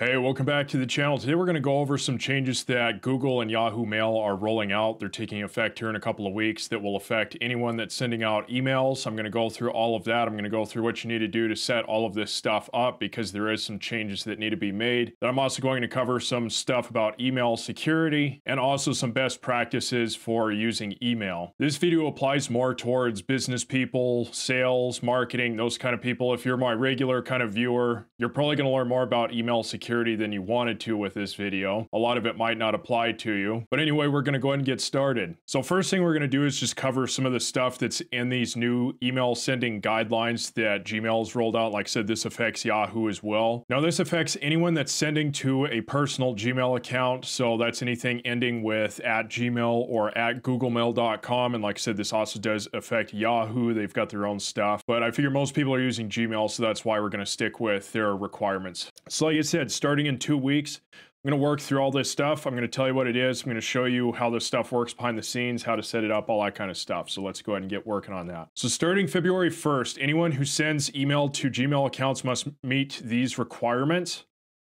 Hey, welcome back to the channel. Today we're going to go over some changes that Google and Yahoo Mail are rolling out. They're taking effect here in a couple of weeks that will affect anyone that's sending out emails. I'm going to go through all of that. I'm going to go through what you need to do to set all of this stuff up because there is some changes that need to be made. Then I'm also going to cover some stuff about email security and also some best practices for using email. This video applies more towards business people, sales, marketing, those kind of people. If you're my regular kind of viewer, you're probably going to learn more about email security than you wanted to with this video. A lot of it might not apply to you. But anyway, we're going to go ahead and get started. So first thing we're going to do is just cover some of the stuff that's in these new email sending guidelines that Gmail's rolled out. Like I said, this affects Yahoo as well. Now this affects anyone that's sending to a personal Gmail account. So that's anything ending with @Gmail or @googlemail.com. And like I said, this also does affect Yahoo. They've got their own stuff. But I figure most people are using Gmail, so that's why we're going to stick with their requirements. So like I said, starting in 2 weeks, I'm going to work through all this stuff. I'm going to tell you what it is. I'm going to show you how this stuff works behind the scenes, how to set it up, all that kind of stuff. So let's go ahead and get working on that. So starting February 1st, anyone who sends email to Gmail accounts must meet these requirements.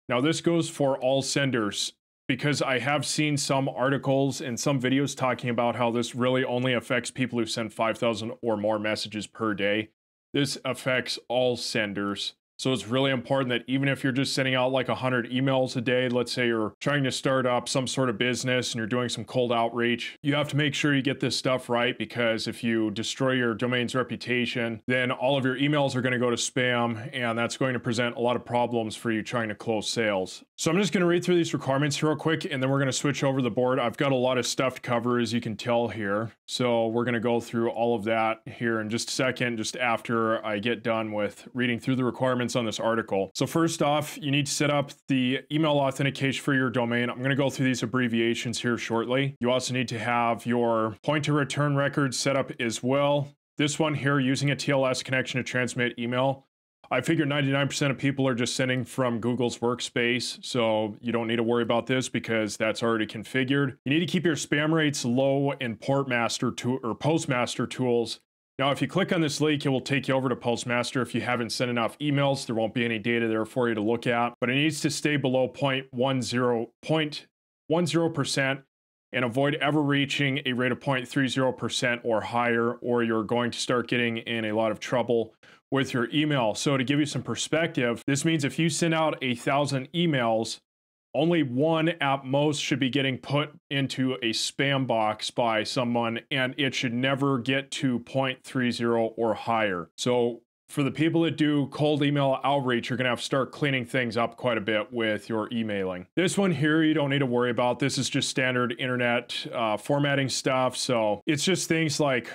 Now this goes for all senders because I have seen some articles and some videos talking about how this really only affects people who send 5,000 or more messages per day. This affects all senders. So it's really important that even if you're just sending out like 100 emails a day, let's say you're trying to start up some sort of business and you're doing some cold outreach, you have to make sure you get this stuff right, because if you destroy your domain's reputation, then all of your emails are going to go to spam, and that's going to present a lot of problems for you trying to close sales. So I'm just going to read through these requirements real quick, and then we're going to switch over the board. I've got a lot of stuff to cover, as you can tell here. So we're going to go through all of that here in just a second, just after I get done with reading through the requirements on this article. So first off, you need to set up the email authentication for your domain. I'm going to go through these abbreviations here shortly. You also need to have your point to return record set up as well. This one here, using a TLS connection to transmit email. I figure 99% of people are just sending from Google's workspace, so you don't need to worry about this because that's already configured. You need to keep your spam rates low in Postmaster tools. Now, if you click on this link, it will take you over to Postmaster. If you haven't sent enough emails, there won't be any data there for you to look at, but it needs to stay below 0.10% and avoid ever reaching a rate of 0.30% or higher, or you're going to start getting in a lot of trouble with your email. So to give you some perspective, this means if you send out 1,000 emails, only one at most should be getting put into a spam box by someone, and it should never get to 0.30 or higher. So for the people that do cold email outreach, you're going to have to start cleaning things up quite a bit with your emailing. This one here, you don't need to worry about. This is just standard internet formatting stuff. So it's just things like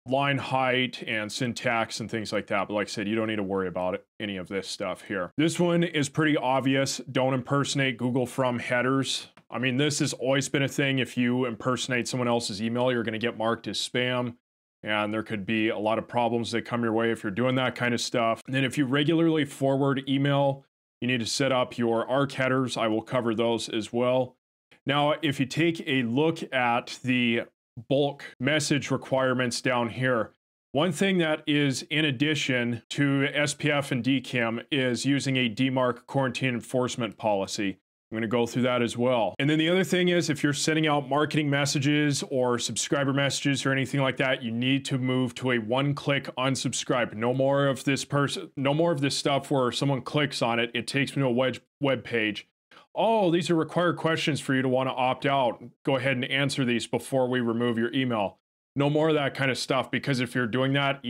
line height and syntax and things like that. But like I said, you don't need to worry about any of this stuff here. This one is pretty obvious. Don't impersonate Google from headers. I mean, this has always been a thing. If you impersonate someone else's email, you're going to get marked as spam. And there could be a lot of problems that come your way if you're doing that kind of stuff. And then if you regularly forward email, you need to set up your ARC headers. I will cover those as well. Now, if you take a look at the bulk message requirements down here, one thing that is in addition to SPF and DKIM is using a DMARC quarantine enforcement policy. I'm going to go through that as well. And then the other thing is, if you're sending out marketing messages or subscriber messages or anything like that, you need to move to a one-click unsubscribe. No more of this stuff where someone clicks on it, it takes me to a web page. Oh, these are required questions for you to want to opt out. Go ahead and answer these before we remove your email. No more of that kind of stuff, because if you're doing that,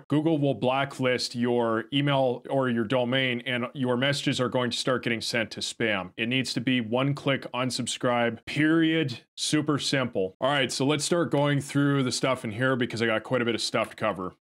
Google will blacklist your email or your domain, and your messages are going to start getting sent to spam. It needs to be one-click unsubscribe, period. Super simple. All right, so let's start going through the stuff in here because I got quite a bit of stuff to cover.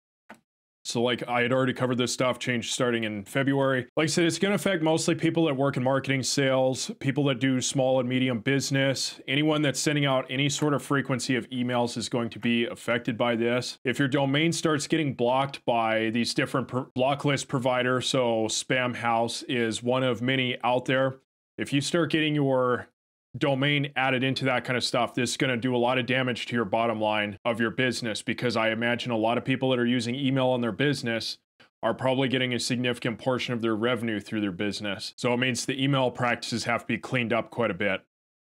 So like I had already covered this stuff, changed starting in February. Like I said, it's going to affect mostly people that work in marketing, sales, people that do small and medium business. Anyone that's sending out any sort of frequency of emails is going to be affected by this. If your domain starts getting blocked by these different block list providers, so Spam House is one of many out there. If you start getting your domain added into that kind of stuff, this is going to do a lot of damage to your bottom line of your business, because I imagine a lot of people that are using email in their business are probably getting a significant portion of their revenue through their business. So it means the email practices have to be cleaned up quite a bit.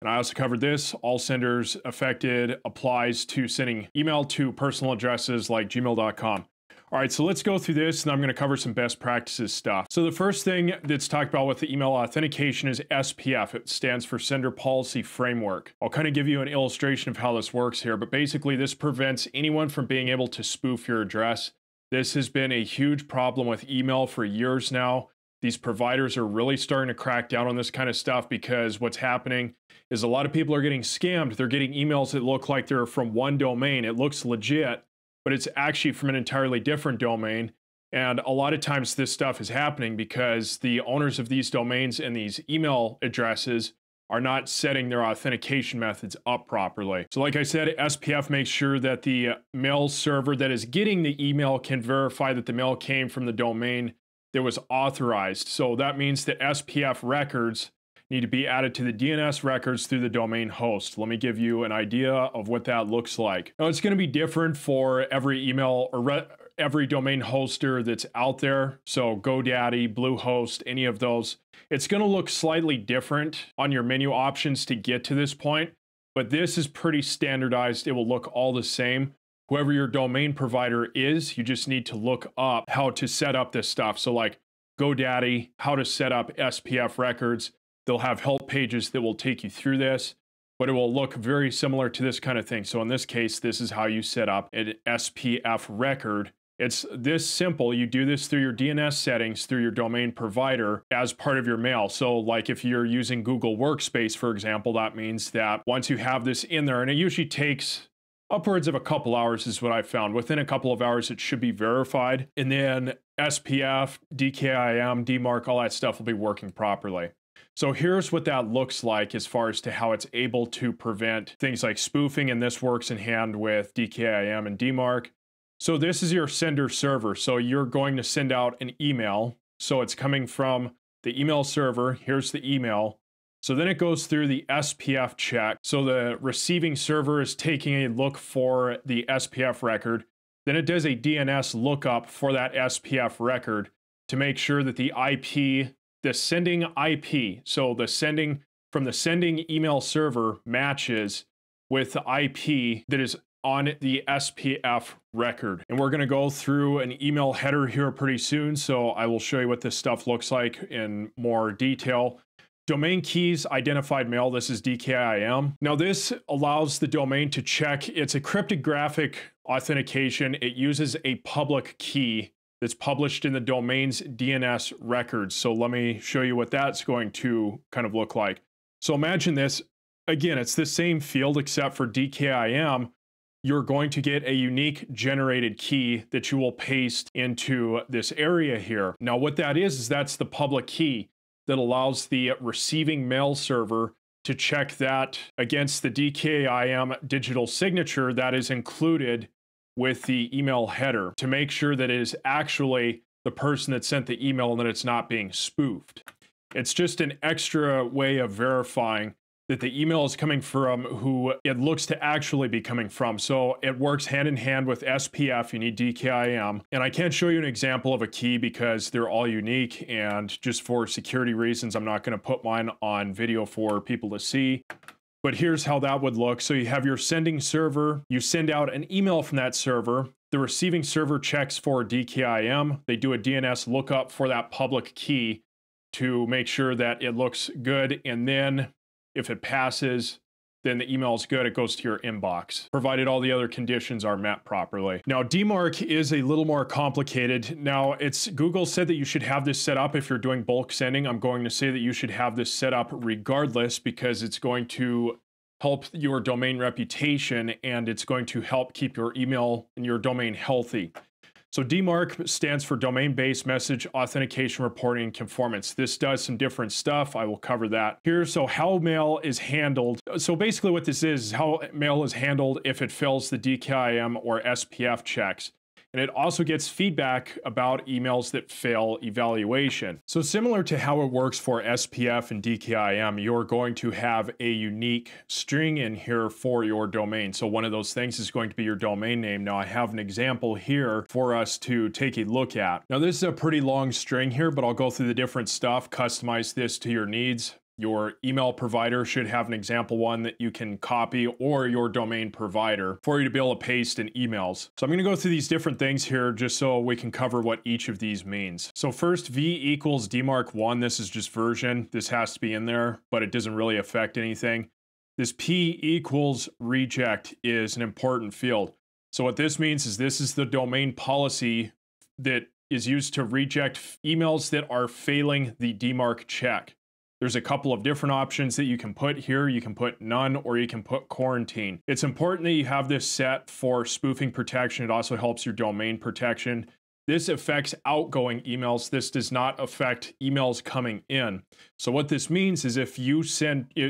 And I also covered this. All senders affected applies to sending email to personal addresses like gmail.com. All right, so let's go through this, and I'm going to cover some best practices stuff. So the first thing that's talked about with the email authentication is SPF. It stands for Sender Policy Framework. I'll kind of give you an illustration of how this works here, but basically this prevents anyone from being able to spoof your address. This has been a huge problem with email for years now. These providers are really starting to crack down on this kind of stuff because what's happening is a lot of people are getting scammed. They're getting emails that look like they're from one domain. It looks legit, but it's actually from an entirely different domain. And a lot of times this stuff is happening because the owners of these domains and these email addresses are not setting their authentication methods up properly. So like I said, SPF makes sure that the mail server that is getting the email can verify that the mail came from the domain that was authorized. So that means that SPF records need to be added to the DNS records through the domain host. Let me give you an idea of what that looks like. Now, it's going to be different for every email or every domain hoster that's out there. So GoDaddy, Bluehost, any of those. It's going to look slightly different on your menu options to get to this point, but this is pretty standardized. It will look all the same. Whoever your domain provider is, you just need to look up how to set up this stuff. So like GoDaddy, how to set up SPF records. They'll have help pages that will take you through this, but it will look very similar to this kind of thing. So in this case, this is how you set up an SPF record. It's this simple. You do this through your DNS settings, through your domain provider as part of your mail. So like if you're using Google Workspace, for example, that means that once you have this in there, and it usually takes upwards of a couple hours is what I found. Within a couple of hours, it should be verified. And then SPF, DKIM, DMARC, all that stuff will be working properly. So here's what that looks like as far as to how it's able to prevent things like spoofing, and this works in hand with DKIM and DMARC. So this is your sender server. So you're going to send out an email. So it's coming from the email server. Here's the email. So then it goes through the SPF check. So the receiving server is taking a look for the SPF record. Then it does a DNS lookup for that SPF record to make sure that the IP, the sending IP, so the sending from the sending email server matches with the IP that is on the SPF record. And we're going to go through an email header here pretty soon. So I will show you what this stuff looks like in more detail. DomainKeys identified mail. This is DKIM. Now this allows the domain to check. It's a cryptographic authentication. It uses a public key that's published in the domain's DNS records. So let me show you what that's going to kind of look like. So imagine this. Again, it's the same field except for DKIM. You're going to get a unique generated key that you will paste into this area here. Now what that is that's the public key that allows the receiving mail server to check that against the DKIM digital signature that is included with the email header to make sure that it is actually the person that sent the email and that it's not being spoofed. It's just an extra way of verifying that the email is coming from who it looks to actually be coming from. So it works hand in hand with SPF. You need DKIM. And I can't show you an example of a key because they're all unique. And just for security reasons, I'm not going to put mine on video for people to see. But here's how that would look. So you have your sending server. You send out an email from that server. The receiving server checks for DKIM. They do a DNS lookup for that public key to make sure that it looks good. And then if it passes, then the email is good. It goes to your inbox, provided all the other conditions are met properly. Now, DMARC is a little more complicated. Now, Google said that you should have this set up if you're doing bulk sending. I'm going to say that you should have this set up regardless because it's going to help your domain reputation and it's going to help keep your email and your domain healthy. So DMARC stands for Domain-Based Message Authentication Reporting and Conformance. This does some different stuff. I will cover that here. So how mail is handled. So basically what this is how mail is handled if it fails the DKIM or SPF checks. And it also gets feedback about emails that fail evaluation. So similar to how it works for SPF and DKIM, you're going to have a unique string in here for your domain. So one of those things is going to be your domain name. Now I have an example here for us to take a look at. Now this is a pretty long string here, but I'll go through the different stuff, customize this to your needs. Your email provider should have an example one that you can copy, or your domain provider, for you to be able to paste in emails. So I'm going to go through these different things here just so we can cover what each of these means. So first, v equals DMARC 1. This is just version. This has to be in there, but it doesn't really affect anything. This p equals reject is an important field. So what this means is this is the domain policy that is used to reject emails that are failing the DMARC check. There's a couple of different options that you can put here. You can put none, or you can put quarantine. It's important that you have this set for spoofing protection. It also helps your domain protection. This affects outgoing emails. This does not affect emails coming in. So what this means is if you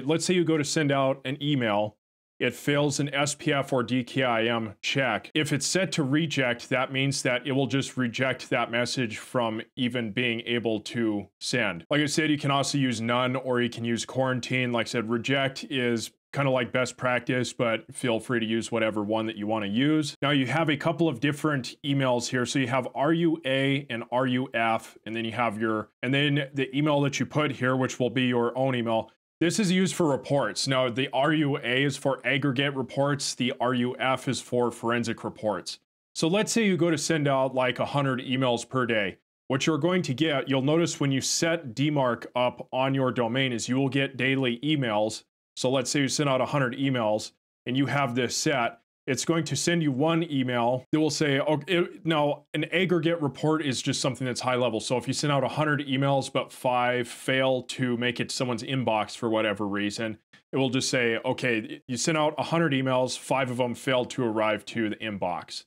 let's say you go to send out an email, it fails an SPF or DKIM check. If it's set to reject, that means that it will just reject that message from even being able to send. Like I said, you can also use none, or you can use quarantine. Like I said, reject is kind of like best practice, but feel free to use whatever one that you want to use. Now you have a couple of different emails here. So you have RUA and RUF, and then you have and then the email that you put here, which will be your own email. This is used for reports. Now, the RUA is for aggregate reports. The RUF is for forensic reports. So let's say you go to send out like 100 emails per day. What you're going to get, you'll notice when you set DMARC up on your domain, is you will get daily emails. So let's say you send out 100 emails and you have this set. It's going to send you one email that will say, okay, now an aggregate report is just something that's high level. So if you send out 100 emails, but 5 fail to make it to someone's inbox for whatever reason, it will just say, okay, you sent out 100 emails, 5 of them failed to arrive to the inbox.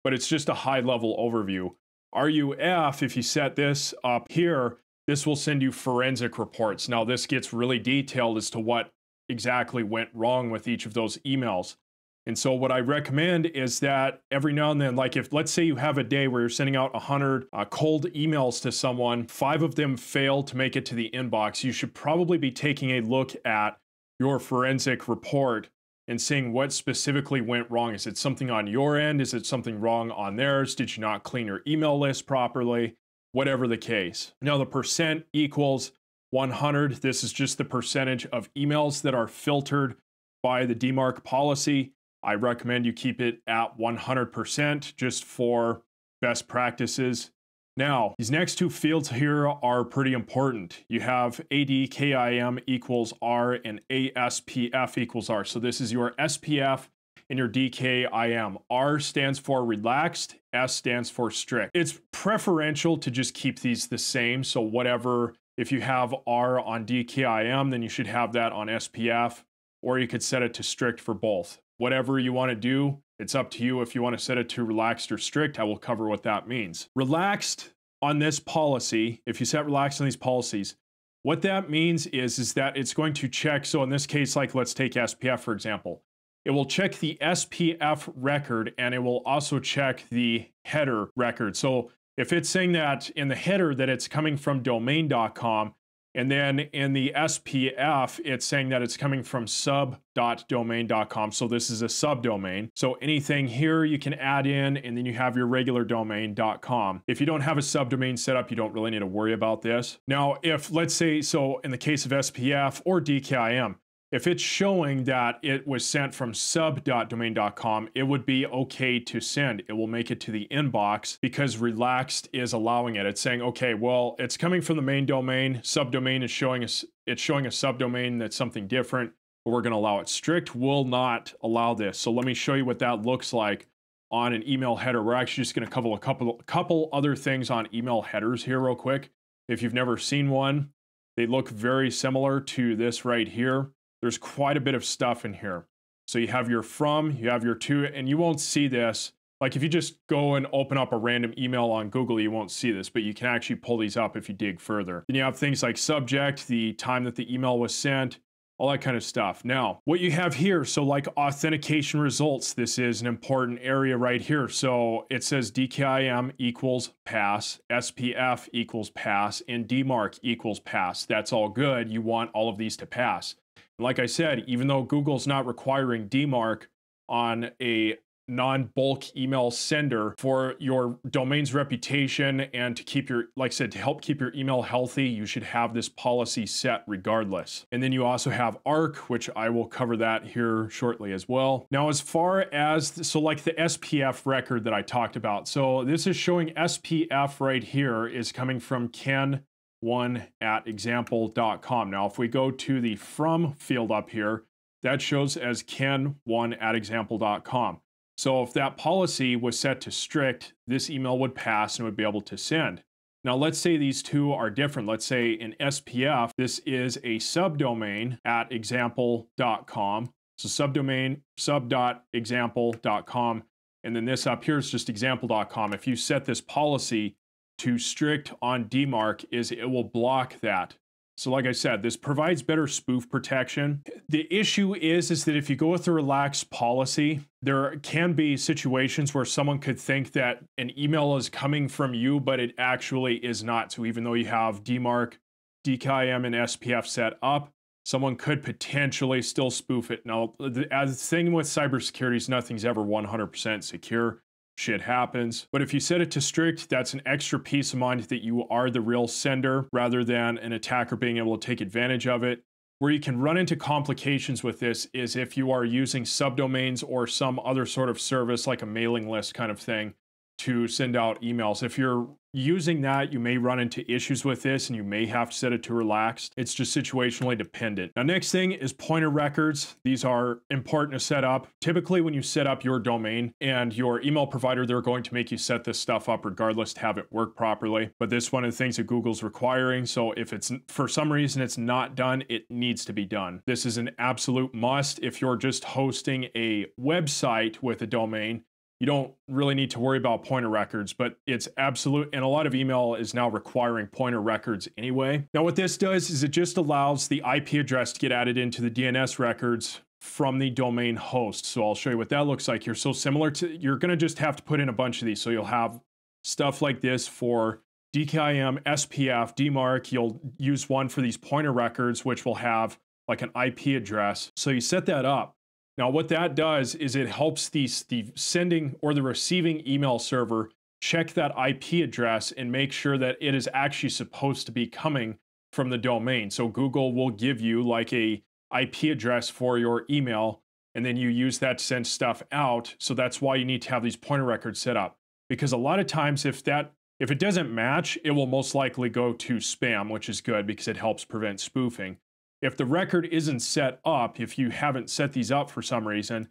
But it's just a high level overview. RUF, if you set this up here, this will send you forensic reports. Now this gets really detailed as to what exactly went wrong with each of those emails. And so what I recommend is that every now and then, like if let's say you have a day where you're sending out 100 cold emails to someone, 5 of them fail to make it to the inbox, you should probably be taking a look at your forensic report and seeing what specifically went wrong. Is it something on your end? Is it something wrong on theirs? Did you not clean your email list properly? Whatever the case. Now the percent equals 100. This is just the percentage of emails that are filtered by the DMARC policy. I recommend you keep it at 100% just for best practices. Now, these next 2 fields here are pretty important. You have ADKIM equals R and ASPF equals R. So this is your SPF and your DKIM. R stands for relaxed, S stands for strict. It's preferential to just keep these the same. So whatever, if you have R on DKIM, then you should have that on SPF, or you could set it to strict for both. Whatever you want to do, it's up to you. If you want to set it to relaxed or strict, I will cover what that means. Relaxed on this policy, if you set relaxed on these policies, what that means is that it's going to check. So in this case, like let's take SPF, for example. It will check the SPF record, and it will also check the header record. So if it's saying that in the header that it's coming from domain.com, and then in the SPF, it's saying that it's coming from sub.domain.com. So this is a subdomain. So anything here you can add in, and then you have your regular domain.com. If you don't have a subdomain set up, you don't really need to worry about this. Now, if let's say, so in the case of SPF or DKIM, if it's showing that it was sent from sub.domain.com, it would be okay to send. It will make it to the inbox because relaxed is allowing it. It's saying, okay, well, it's coming from the main domain. Subdomain is showing us, it's showing a subdomain that's something different, but we're going to allow it. Strict will not allow this. So let me show you what that looks like on an email header. We're actually just going to cover a couple other things on email headers here real quick. If you've never seen one, they look very similar to this right here. There's quite a bit of stuff in here. So you have your from, you have your to, and you won't see this. Like if you just go and open up a random email on Google, you won't see this, but you can actually pull these up if you dig further. Then you have things like subject, the time that the email was sent, all that kind of stuff. Now, what you have here, so like authentication results, this is an important area right here. So it says DKIM equals pass, SPF equals pass, and DMARC equals pass. That's all good. You want all of these to pass. And like I said, even though Google's not requiring DMARC on a non-bulk email sender, for your domain's reputation and to keep your, like I said, to help keep your email healthy, you should have this policy set regardless. And then you also have ARC, which I will cover that here shortly as well. Now, as far as, so like the SPF record that I talked about, so this is showing SPF right here is coming from ken1@example.com. Now, if we go to the from field up here, that shows as ken1@example.com. So if that policy was set to strict, this email would pass and would be able to send. Now, let's say these two are different. Let's say in SPF, this is a subdomain at example.com. So subdomain, sub.example.com. And then this up here is just example.com. If you set this policy to strict on DMARC, it will block that. So like I said, this provides better spoof protection. The issue is that if you go with a relaxed policy, there can be situations where someone could think that an email is coming from you, but it actually is not. So even though you have DMARC, DKIM, and SPF set up, someone could potentially still spoof it. Now, the thing with cybersecurity is nothing's ever 100% secure. Shit happens. But if you set it to strict, that's an extra peace of mind that you are the real sender rather than an attacker being able to take advantage of it. Where you can run into complications with this is if you are using subdomains or some other sort of service like a mailing list kind of thing to send out emails. If you're using that, you may run into issues with this and you may have to set it to relaxed. It's just situationally dependent. Now, next thing is pointer records. These are important to set up. Typically, when you set up your domain and your email provider, they're going to make you set this stuff up regardless to have it work properly. But this is one of the things that Google's requiring. So if it's for some reason it's not done, it needs to be done. This is an absolute must. If you're just hosting a website with a domain, you don't really need to worry about pointer records, but it's absolute, and a lot of email is now requiring pointer records anyway. Now what this does is it just allows the IP address to get added into the DNS records from the domain host. So I'll show you what that looks like here. So similar to, you're gonna just have to put in a bunch of these. So you'll have stuff like this for DKIM, SPF, DMARC. You'll use one for these pointer records, which will have like an IP address. So you set that up. Now, what that does is it helps the sending or the receiving email server check that IP address and make sure that it is actually supposed to be coming from the domain. So Google will give you like a IP address for your email, and then you use that to send stuff out. So that's why you need to have these pointer records set up. Because a lot of times if it doesn't match, it will most likely go to spam, which is good because it helps prevent spoofing. If the record isn't set up, if you haven't set these up for some reason,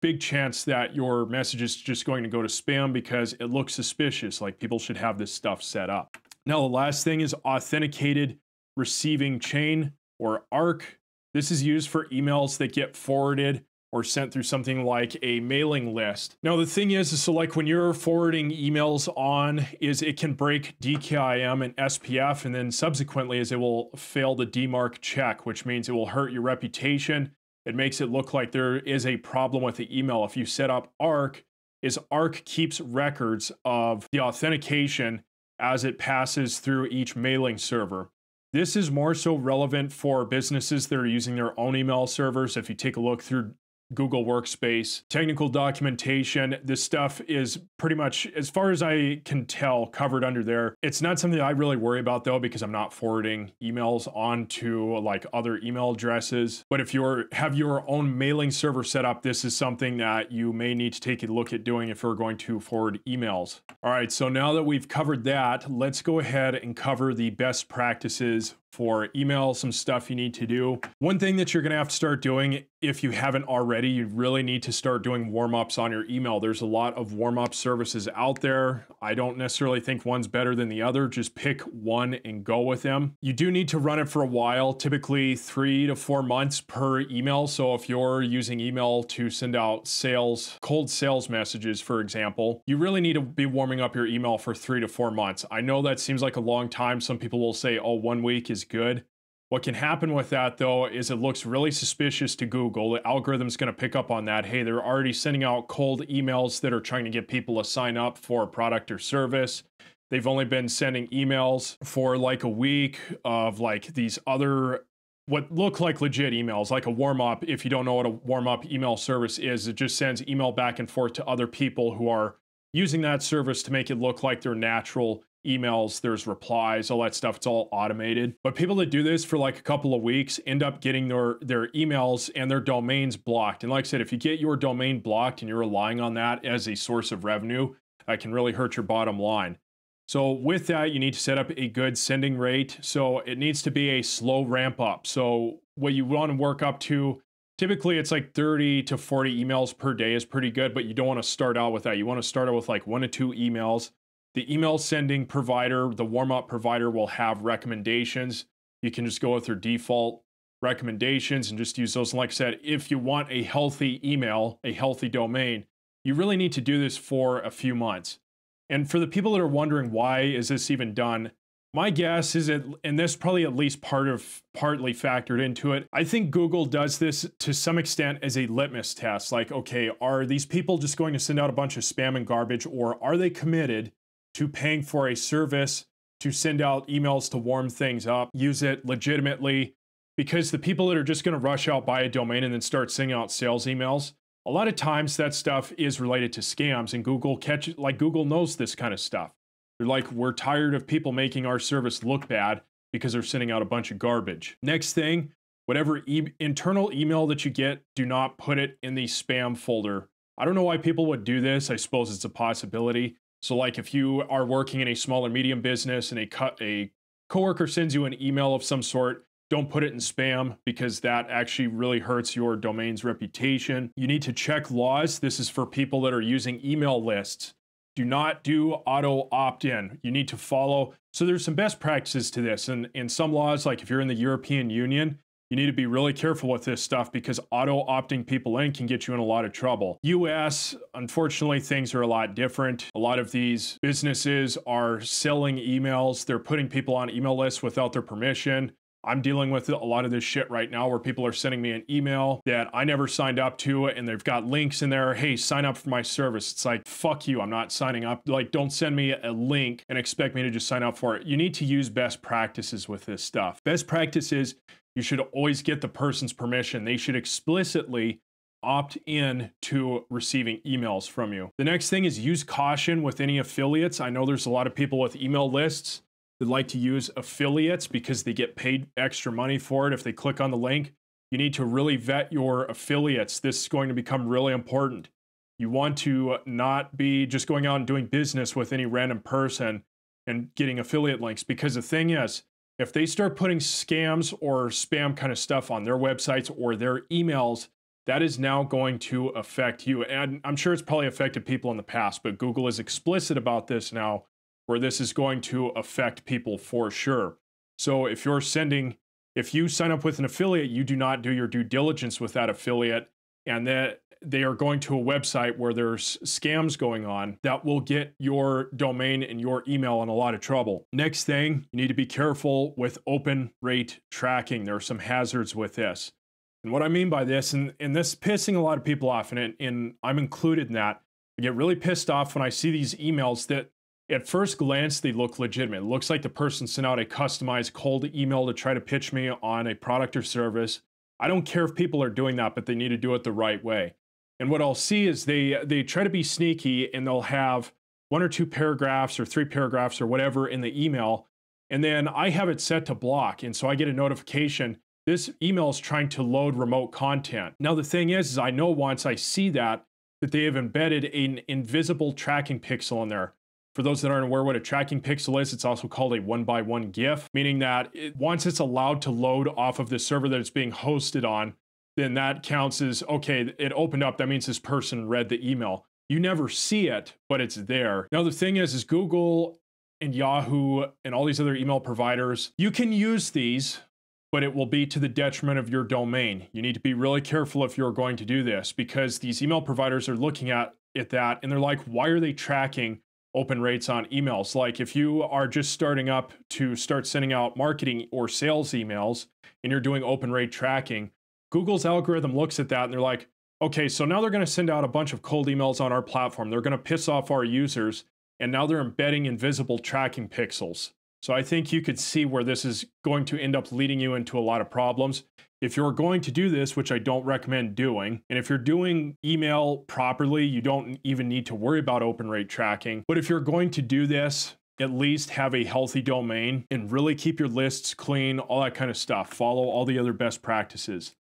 big chance that your message is just going to go to spam because it looks suspicious, like people should have this stuff set up. Now, the last thing is authenticated receiving chain, or ARC. This is used for emails that get forwarded or sent through something like a mailing list. Now, the thing is so like when you're forwarding emails on, is it can break DKIM and SPF, and then subsequently is it will fail the DMARC check, which means it will hurt your reputation. It makes it look like there is a problem with the email. If you set up ARC, ARC keeps records of the authentication as it passes through each mailing server. This is more so relevant for businesses that are using their own email servers. If you take a look through Google Workspace, technical documentation, this stuff is pretty much, as far as I can tell, covered under there. It's not something I really worry about though, because I'm not forwarding emails onto like other email addresses. But if you have your own mailing server set up, this is something that you may need to take a look at doing if you're going to forward emails. All right, so now that we've covered that, let's go ahead and cover the best practices for email, some stuff you need to do. One thing that you're gonna have to start doing, if you haven't already, you really need to start doing warm-ups on your email. There's a lot of warm-up services out there. I don't necessarily think one's better than the other. Just pick one and go with them. You do need to run it for a while, typically 3 to 4 months per email. So if you're using email to send out cold sales messages, for example, you really need to be warming up your email for 3 to 4 months. I know that seems like a long time. Some people will say, oh, 1 week is good. What can happen with that though is it looks really suspicious to Google. The algorithm's going to pick up on that. Hey, they're already sending out cold emails that are trying to get people to sign up for a product or service. They've only been sending emails for like a week of like these other, what look like legit emails, like a warm-up. If you don't know what a warm-up email service is, it just sends email back and forth to other people who are using that service to make it look like they're natural emails. There's replies, all that stuff. It's all automated. But people that do this for like a couple of weeks end up getting their emails and their domains blocked. And like I said, if you get your domain blocked and you're relying on that as a source of revenue, that can really hurt your bottom line. So with that, you need to set up a good sending rate. So it needs to be a slow ramp up. So what you want to work up to, typically it's like 30 to 40 emails per day is pretty good, but you don't want to start out with that. You want to start out with like 1 to 2 emails. The email sending provider, the warm-up provider, will have recommendations. You can just go with their default recommendations and just use those. And like I said, if you want a healthy email, a healthy domain, you really need to do this for a few months. And for the people that are wondering why is this even done, my guess is that, and this probably at least partly factored into it, I think Google does this to some extent as a litmus test. Like, okay, are these people just going to send out a bunch of spam and garbage, or are they committed to paying for a service to send out emails to warm things up, use it legitimately? Because the people that are just going to rush out, buy a domain, and then start sending out sales emails, a lot of times that stuff is related to scams, and Google knows this kind of stuff. They're like, we're tired of people making our service look bad because they're sending out a bunch of garbage. Next thing, whatever internal email that you get, do not put it in the spam folder. I don't know why people would do this. I suppose it's a possibility. So like if you are working in a small or medium business and a coworker sends you an email of some sort, don't put it in spam, because that actually really hurts your domain's reputation. You need to check laws. This is for people that are using email lists. Do not do auto opt-in. You need to follow. So there's some best practices to this. And in some laws, like if you're in the European Union, you need to be really careful with this stuff, because auto opting people in can get you in a lot of trouble. US, unfortunately, things are a lot different. A lot of these businesses are selling emails. They're putting people on email lists without their permission. I'm dealing with a lot of this shit right now where people are sending me an email that I never signed up to, and they've got links in there. Hey, sign up for my service. It's like, fuck you, I'm not signing up. Like, don't send me a link and expect me to just sign up for it. You need to use best practices with this stuff. Best practices, you should always get the person's permission. They should explicitly opt in to receiving emails from you. The next thing is use caution with any affiliates. I know there's a lot of people with email lists that like to use affiliates because they get paid extra money for it if they click on the link. You need to really vet your affiliates. This is going to become really important. You want to not be just going out and doing business with any random person and getting affiliate links, because the thing is, if they start putting scams or spam kind of stuff on their websites or their emails, that is now going to affect you. And I'm sure it's probably affected people in the past, but Google is explicit about this now, where this is going to affect people for sure. So if you sign up with an affiliate, you do not do your due diligence with that affiliate, and that they are going to a website where there's scams going on, that will get your domain and your email in a lot of trouble. Next thing, you need to be careful with open rate tracking. There are some hazards with this. And what I mean by this, and this pissing a lot of people off, and I'm included in that, I get really pissed off when I see these emails that at first glance, they look legitimate. It looks like the person sent out a customized cold email to try to pitch me on a product or service. I don't care if people are doing that, but they need to do it the right way. And what I'll see is they try to be sneaky, and they'll have 1 or 2 paragraphs or 3 paragraphs or whatever in the email. And then I have it set to block. And so I get a notification, this email is trying to load remote content. Now, the thing is I know once I see that they have embedded an invisible tracking pixel in there. For those that aren't aware what a tracking pixel is, it's also called a 1x1 GIF, meaning that once it's allowed to load off of the server that it's being hosted on, then that counts as, okay, it opened up. That means this person read the email. You never see it, but it's there. Now, the thing is Google and Yahoo and all these other email providers, you can use these, but it will be to the detriment of your domain. You need to be really careful if you're going to do this, because these email providers are looking at that and they're like, why are they tracking open rates on emails. Like if you are just starting up to start sending out marketing or sales emails and you're doing open rate tracking, Google's algorithm looks at that and they're like, okay, so now they're going to send out a bunch of cold emails on our platform. They're going to piss off our users, and now they're embedding invisible tracking pixels. So I think you could see where this is going to end up leading you into a lot of problems. If you're going to do this, which I don't recommend doing, and if you're doing email properly, you don't even need to worry about open rate tracking. But if you're going to do this, at least have a healthy domain and really keep your lists clean, all that kind of stuff. Follow all the other best practices.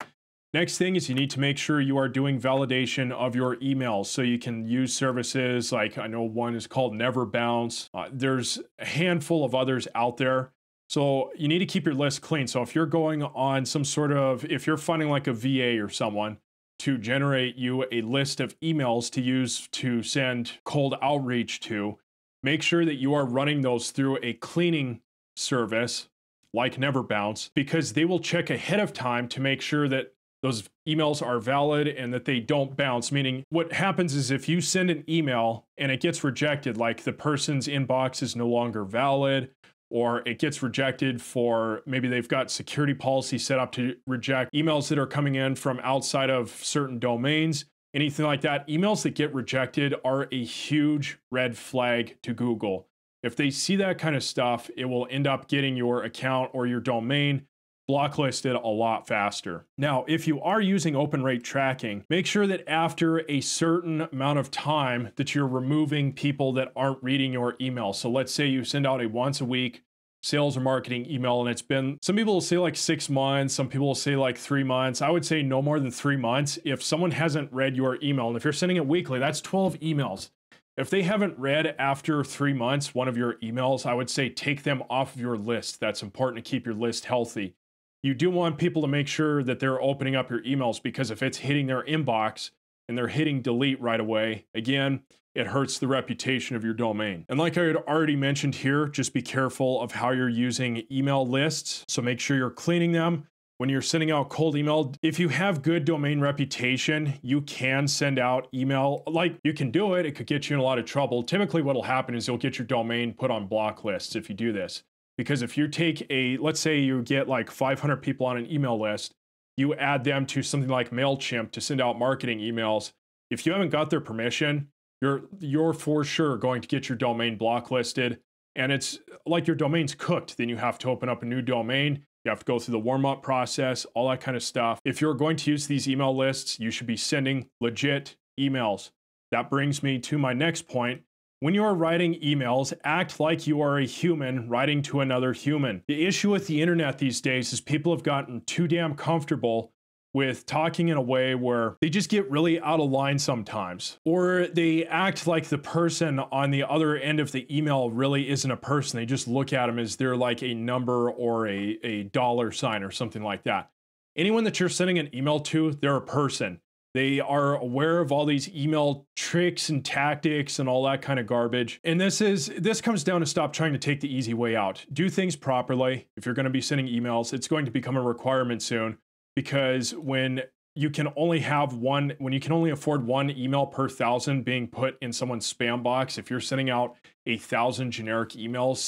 Next thing is you need to make sure you are doing validation of your emails so you can use services like, I know one is called Never Bounce. There's a handful of others out there. So you need to keep your list clean. So if you're going on some sort of, if you're finding like a VA or someone to generate you a list of emails to use to send cold outreach to, make sure that you are running those through a cleaning service like Never Bounce, because they will check ahead of time to make sure that those emails are valid and that they don't bounce. Meaning what happens is if you send an email and it gets rejected, like the person's inbox is no longer valid, or it gets rejected for maybe they've got security policy set up to reject emails that are coming in from outside of certain domains, anything like that, emails that get rejected are a huge red flag to Google. If they see that kind of stuff, it will end up getting your account or your domain blocklisted a lot faster. Now, if you are using open rate tracking, make sure that after a certain amount of time that you're removing people that aren't reading your email. So let's say you send out a once a week sales or marketing email and it's been, some people will say like 6 months, some people will say like 3 months. I would say no more than 3 months. If someone hasn't read your email, and if you're sending it weekly, that's 12 emails. If they haven't read after 3 months one of your emails, I would say take them off of your list. That's important to keep your list healthy. You do want people to make sure that they're opening up your emails, because if it's hitting their inbox and they're hitting delete right away, again, it hurts the reputation of your domain. And like I had already mentioned here, just be careful of how you're using email lists. So make sure you're cleaning them. When you're sending out cold email, if you have good domain reputation, you can send out email. Like, you can do it. It could get you in a lot of trouble. Typically what will happen is you'll get your domain put on block lists if you do this. Because if you take let's say you get like 500 people on an email list, you add them to something like MailChimp to send out marketing emails. If you haven't got their permission, you're for sure going to get your domain blocklisted. And it's like your domain's cooked. Then you have to open up a new domain. You have to go through the warm-up process, all that kind of stuff. If you're going to use these email lists, you should be sending legit emails. That brings me to my next point. When you are writing emails, act like you are a human writing to another human. The issue with the internet these days is people have gotten too damn comfortable with talking in a way where they just get really out of line sometimes. Or they act like the person on the other end of the email really isn't a person. They just look at them as they're like a number or a dollar sign or something like that. Anyone that you're sending an email to, they're a person. They are aware of all these email tricks and tactics and all that kind of garbage. And this comes down to stop trying to take the easy way out. Do things properly. If you're going to be sending emails, it's going to become a requirement soon, because when you can only afford one email per 1,000 being put in someone's spam box, if you're sending out 1,000 generic emails,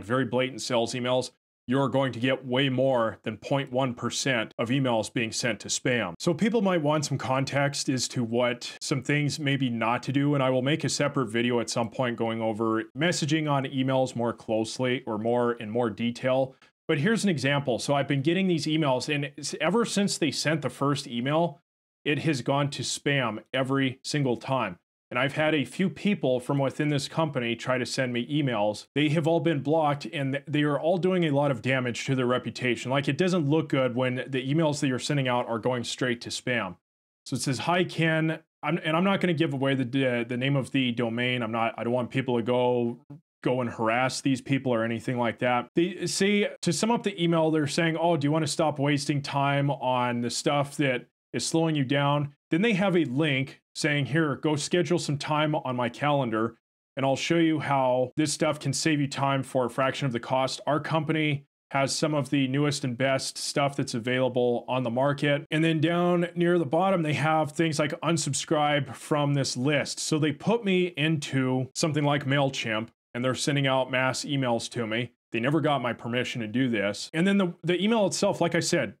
very blatant sales emails, you're going to get way more than 0.1% of emails being sent to spam. So people might want some context as to what some things maybe not to do, and I will make a separate video at some point going over messaging on emails more closely or in more detail. But here's an example. So I've been getting these emails, and ever since they sent the first email, it has gone to spam every single time. And I've had a few people from within this company try to send me emails. They have all been blocked, and they are all doing a lot of damage to their reputation. Like, it doesn't look good when the emails that you're sending out are going straight to spam. So it says, "Hi, Ken." I'm not going to give away the name of the domain. I don't want people to go and harass these people or anything like that. They say, to sum up the email, they're saying, "Oh, do you want to stop wasting time on the stuff that is slowing you down?" Then they have a link saying, "Here, go schedule some time on my calendar, and I'll show you how this stuff can save you time for a fraction of the cost. Our company has some of the newest and best stuff that's available on the market. And then down near the bottom, they have things like unsubscribe from this list. So they put me into something like MailChimp, and they're sending out mass emails to me. They never got my permission to do this. And then the email itself, like I said,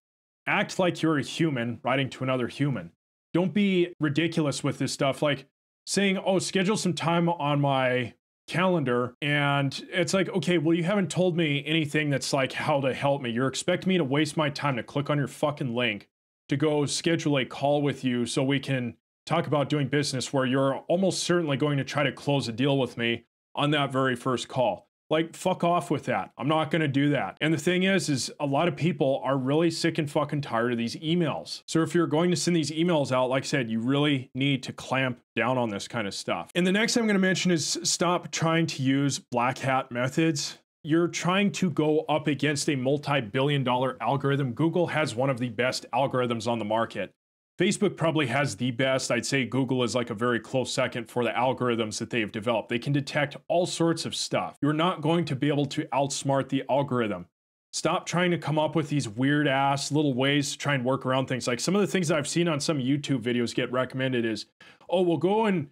act like you're a human writing to another human. Don't be ridiculous with this stuff, like saying, oh, schedule some time on my calendar. And it's like, okay, well, you haven't told me anything that's like how to help me. You're expecting me to waste my time to click on your fucking link to go schedule a call with you so we can talk about doing business, where you're almost certainly going to try to close a deal with me on that very first call. Like, fuck off with that. I'm not gonna do that. And the thing is a lot of people are really sick and fucking tired of these emails. So if you're going to send these emails out, like I said, you really need to clamp down on this kind of stuff. And the next thing I'm gonna mention is stop trying to use black hat methods. You're trying to go up against a multi-billion-dollar algorithm. Google has one of the best algorithms on the market. Facebook probably has the best. I'd say Google is like a very close second for the algorithms that they've developed. They can detect all sorts of stuff. You're not going to be able to outsmart the algorithm. Stop trying to come up with these weird ass little ways to try and work around things. Like some of the things that I've seen on some YouTube videos get recommended is, oh, we'll go and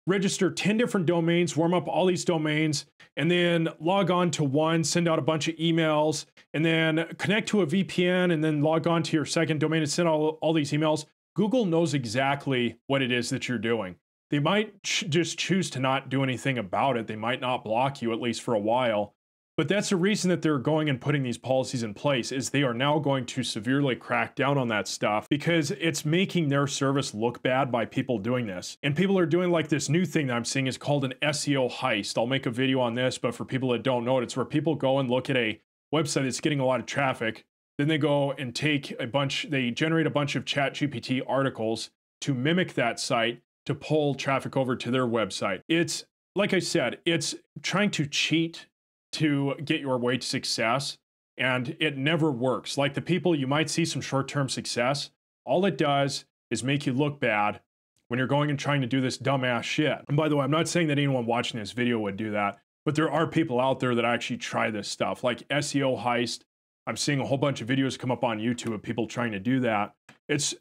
register 10 different domains, warm up all these domains, and then log on to one, send out a bunch of emails, and then connect to a VPN, and then log on to your second domain and send all these emails. Google knows exactly what it is that you're doing. They might just choose to not do anything about it. They might not block you, at least for a while. But that's the reason that they're going and putting these policies in place, is they are now going to severely crack down on that stuff because it's making their service look bad by people doing this. And people are doing like this new thing that I'm seeing is called an SEO heist. I'll make a video on this, but for people that don't know it, it's where people go and look at a website that's getting a lot of traffic. Then they go and they generate a bunch of ChatGPT articles to mimic that site to pull traffic over to their website. It's, like I said, it's trying to cheat to get your way to success, and it never works. Like the people, you might see some short-term success. All it does is make you look bad when you're going and trying to do this dumbass shit. And by the way, I'm not saying that anyone watching this video would do that, but there are people out there that actually try this stuff, like SEO Heist. I'm seeing a whole bunch of videos come up on YouTube of people trying to do that. It's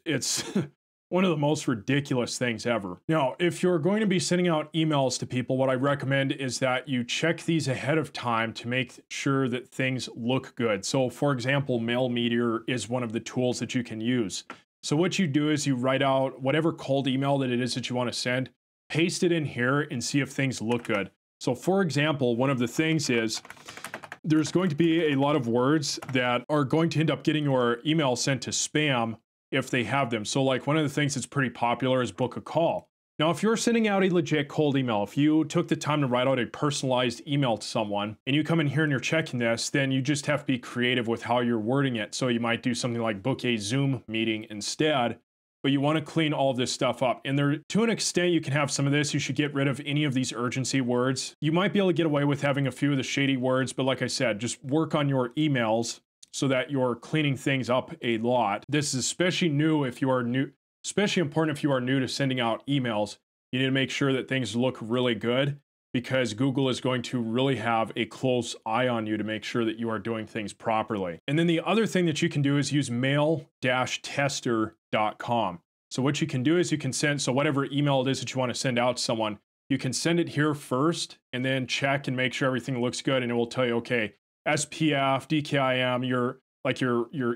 one of the most ridiculous things ever. Now, if you're going to be sending out emails to people, what I recommend is that you check these ahead of time to make sure that things look good. So for example, MailMeteor is one of the tools that you can use. So what you do is you write out whatever cold email that it is that you want to send, paste it in here and see if things look good. So for example, one of the things is, there's going to be a lot of words that are going to end up getting your email sent to spam if they have them. So like one of the things that's pretty popular is book a call. Now, if you're sending out a legit cold email, if you took the time to write out a personalized email to someone and you come in here and you're checking this, then you just have to be creative with how you're wording it. So you might do something like book a Zoom meeting instead, but you want to clean all of this stuff up. And there, to an extent, you can have some of this. You should get rid of any of these urgency words. You might be able to get away with having a few of the shady words, but like I said, just work on your emails so that you're cleaning things up a lot. This is especially important if you are new to sending out emails. You need to make sure that things look really good, because Google is going to really have a close eye on you to make sure that you are doing things properly. And then the other thing that you can do is use mail-tester.com. So what you can do is you can send, so whatever email it is that you want to send out to someone, you can send it here first and then check and make sure everything looks good, and it will tell you, okay, SPF, DKIM, your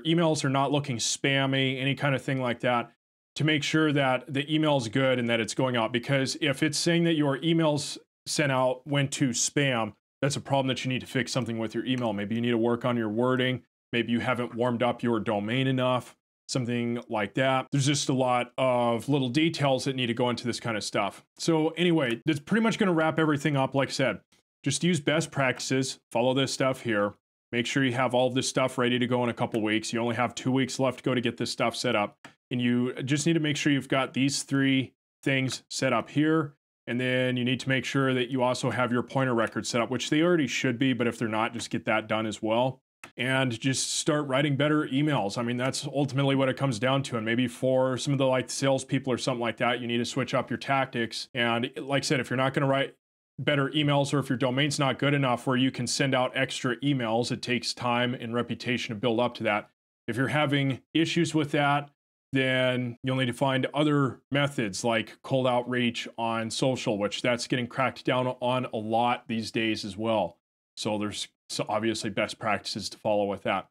emails are not looking spammy, any kind of thing like that, to make sure that the email is good and that it's going out. Because if it's saying that your emails sent out went to spam, that's a problem that you need to fix something with your email. Maybe you need to work on your wording. Maybe you haven't warmed up your domain enough, something like that. There's just a lot of little details that need to go into this kind of stuff. So anyway, that's pretty much going to wrap everything up. Like I said, just use best practices, follow this stuff here. Make sure you have all of this stuff ready to go in a couple weeks. You only have 2 weeks left to go to get this stuff set up. And you just need to make sure you've got these 3 things set up here. And then you need to make sure that you also have your pointer record set up, which they already should be, but if they're not, just get that done as well. And just start writing better emails. I mean, that's ultimately what it comes down to. And maybe for some of the like salespeople or something like that, you need to switch up your tactics. And like I said, if you're not going to write better emails, or if your domain's not good enough where you can send out extra emails, it takes time and reputation to build up to that. If you're having issues with that, then you'll need to find other methods like cold outreach on social, which that's getting cracked down on a lot these days as well. So there's obviously best practices to follow with that.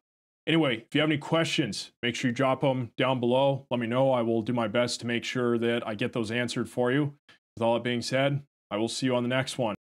Anyway, if you have any questions, make sure you drop them down below. Let me know. I will do my best to make sure that I get those answered for you. With all that being said, I will see you on the next one.